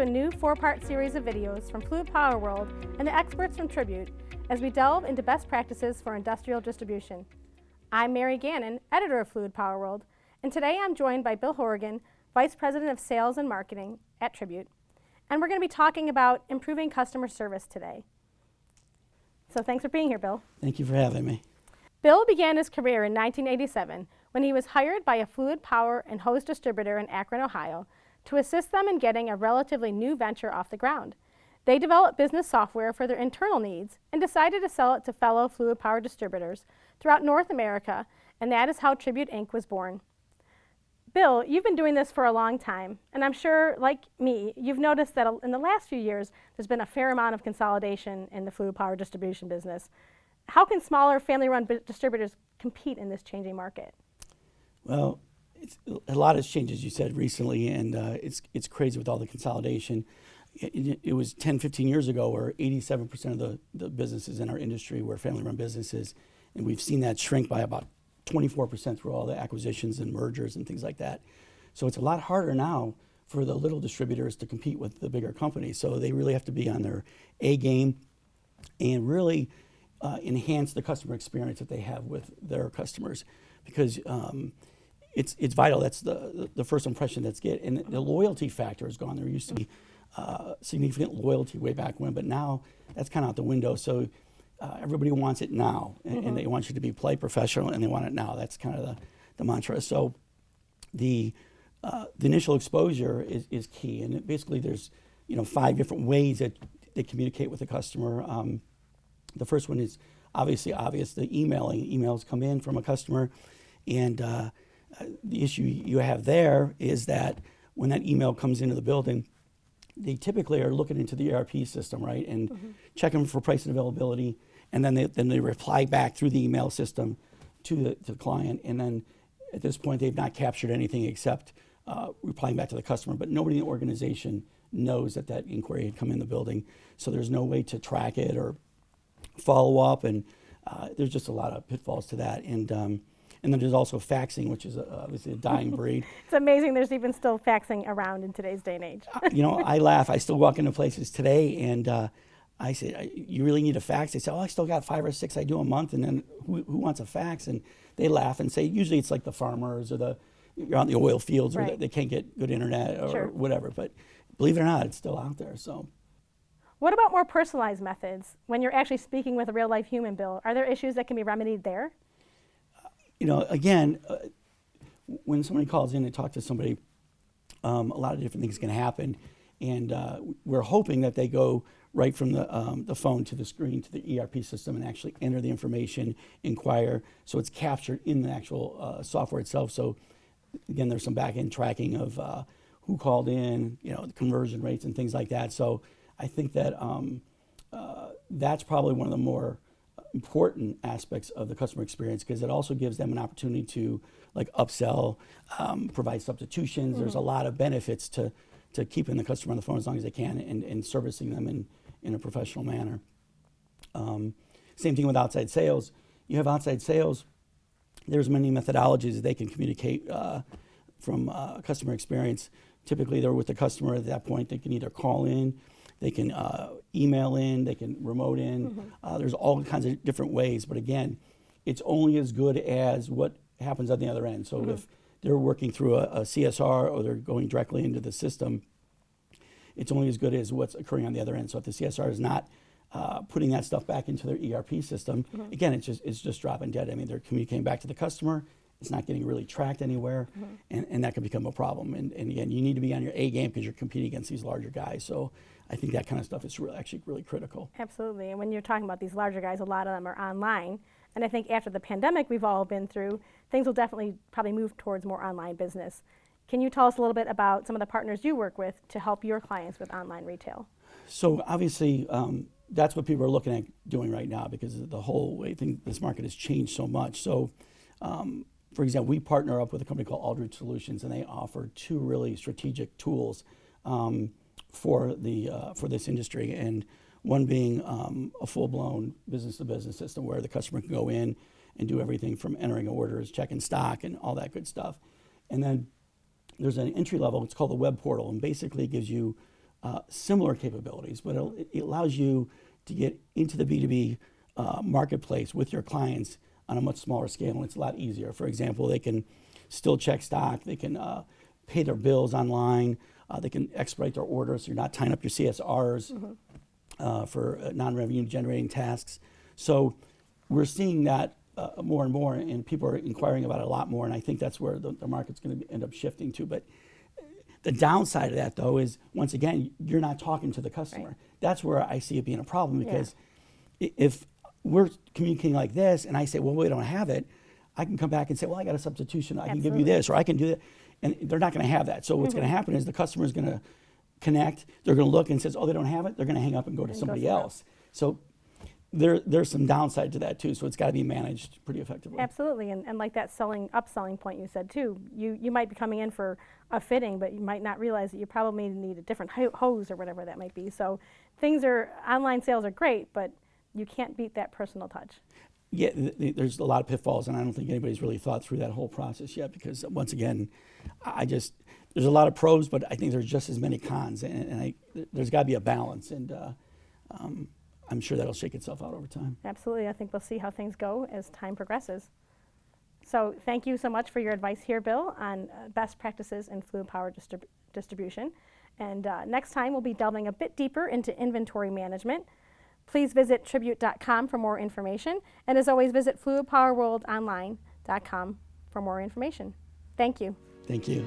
to a new 4-part series of videos from Fluid Power World and the experts from Tribute as we delve into best practices for industrial distribution. I'm Mary Gannon, editor of Fluid Power World, and today I'm joined by Bill Horrigan, Vice President of Sales and Marketing at Tribute. And we're going to be talking about improving customer service today. So thanks for being here, Bill. Thank you for having me. Bill began his career in 1987 when he was hired by a fluid power and hose distributor in Akron, Ohio, to assist them in getting a relatively new venture off the ground. They developed business software for their internal needs and decided to sell it to fellow fluid power distributors throughout North America, and that is how Tribute Inc. was born. Bill, you've been doing this for a long time, and I'm sure, like me, you've noticed that in the last few years, there's been a fair amount of consolidation in the fluid power distribution business. How can smaller family-run distributors compete in this changing market? Well, a lot has changed, as you said, recently, and it's crazy with all the consolidation. It was 10, 15 years ago where 87% of the businesses in our industry were family-run businesses, and we've seen that shrink by about 24% through all the acquisitions and mergers and things like that. So it's a lot harder now for the little distributors to compete with the bigger companies. So they really have to be on their A game and really enhance the customer experience that they have with their customers, because it's vital. That's the first impression that's get, and the loyalty factor is gone. There used to be significant loyalty way back when, but now that's kind of out the window. So everybody wants it now, and they want you to be polite, professional, and they want it now. That's kind of the mantra. So the initial exposure is key, and basically there's 5 different ways that they communicate with the customer. The first one is obviously obvious, the emailing. Emails come in from a customer, and the issue you have there is that when that email comes into the building, they typically are looking into the ERP system, right, and checking for price and availability, and then they reply back through the email system to the client, and then at this point they've not captured anything except replying back to the customer, but nobody in the organization knows that inquiry had come in the building, so there's no way to track it or follow up, and there's just a lot of pitfalls to that. And then there's also faxing, which is obviously a dying breed. It's amazing there's even still faxing around in today's day and age. I laugh. I still walk into places today, and I say, you really need a fax? They say, I still got 5 or 6 I do a month, and then who wants a fax? And they laugh and say, usually it's like the farmers or you're out in the oil fields, right, or they can't get good internet or whatever. But believe it or not, it's still out there. So. What about more personalized methods? When you're actually speaking with a real-life human, Bill, are there issues that can be remedied there? Again, when somebody calls in to talk to somebody, a lot of different things can happen, and we're hoping that they go right from the phone to the screen to the ERP system and actually enter the information, inquire, so it's captured in the actual software itself. So again, there's some back-end tracking of who called in, the conversion rates and things like that. So I think that that's probably one of the more important aspects of the customer experience, because it also gives them an opportunity to upsell, provide substitutions. There's a lot of benefits to keeping the customer on the phone as long as they can and servicing them in a professional manner. Same thing with outside sales. You have outside sales, there's many methodologies that they can communicate from customer experience. Typically they're with the customer at that point. They can either call in, they can email in, they can remote in. There's all kinds of different ways, but again, it's only as good as what happens on the other end. So if they're working through a CSR or they're going directly into the system, it's only as good as what's occurring on the other end. So if the CSR is not putting that stuff back into their ERP system, again, it's just dropping dead. I mean, they're communicating back to the customer. It's not getting really tracked anywhere, and that can become a problem. And again, you need to be on your A game because you're competing against these larger guys. So I think that kind of stuff is actually really critical. Absolutely, and when you're talking about these larger guys, a lot of them are online. And I think after the pandemic we've all been through, things will definitely probably move towards more online business. Can you tell us a little bit about some of the partners you work with to help your clients with online retail? So obviously, that's what people are looking at doing right now, because of the whole way this market has changed so much. So for example, we partner up with a company called Aldridge Solutions, and they offer 2 really strategic tools for this industry, and one being a full-blown business-to-business system where the customer can go in and do everything from entering orders, checking stock, and all that good stuff. And then there's an entry level, it's called the web portal, and basically it gives you similar capabilities, but it allows you to get into the B2B marketplace with your clients on a much smaller scale, and it's a lot easier. For example, they can still check stock, they can pay their bills online, they can expedite their orders, so you're not tying up your CSRs for non-revenue generating tasks. So we're seeing that more and more, and people are inquiring about it a lot more, and I think that's where the market's going to end up shifting to. But the downside of that, though, is, once again, you're not talking to the customer. Right. That's where I see it being a problem, because if we're communicating like this, and I say, well, we don't have it, I can come back and say, well, I got a substitution. I can give you this, or I can do that. And they're not going to have that. So what's going to happen is the customer is going to connect. They're going to look and says, oh, they don't have it. They're going to hang up and go to somebody else. So there's some downside to that too. So it's got to be managed pretty effectively. Absolutely, and like that upselling point you said too, you might be coming in for a fitting, but you might not realize that you probably need a different hose or whatever that might be. So online sales are great, but you can't beat that personal touch. Yeah, there's a lot of pitfalls, and I don't think anybody's really thought through that whole process yet, because once again, there's a lot of pros, but I think there's just as many cons, and there's got to be a balance, and I'm sure that'll shake itself out over time. Absolutely, I think we'll see how things go as time progresses. So thank you so much for your advice here, Bill, on best practices in fluid power distribution. And next time we'll be delving a bit deeper into inventory management. Please visit tribute.com for more information. And as always, visit fluidpowerworldonline.com for more information. Thank you. Thank you.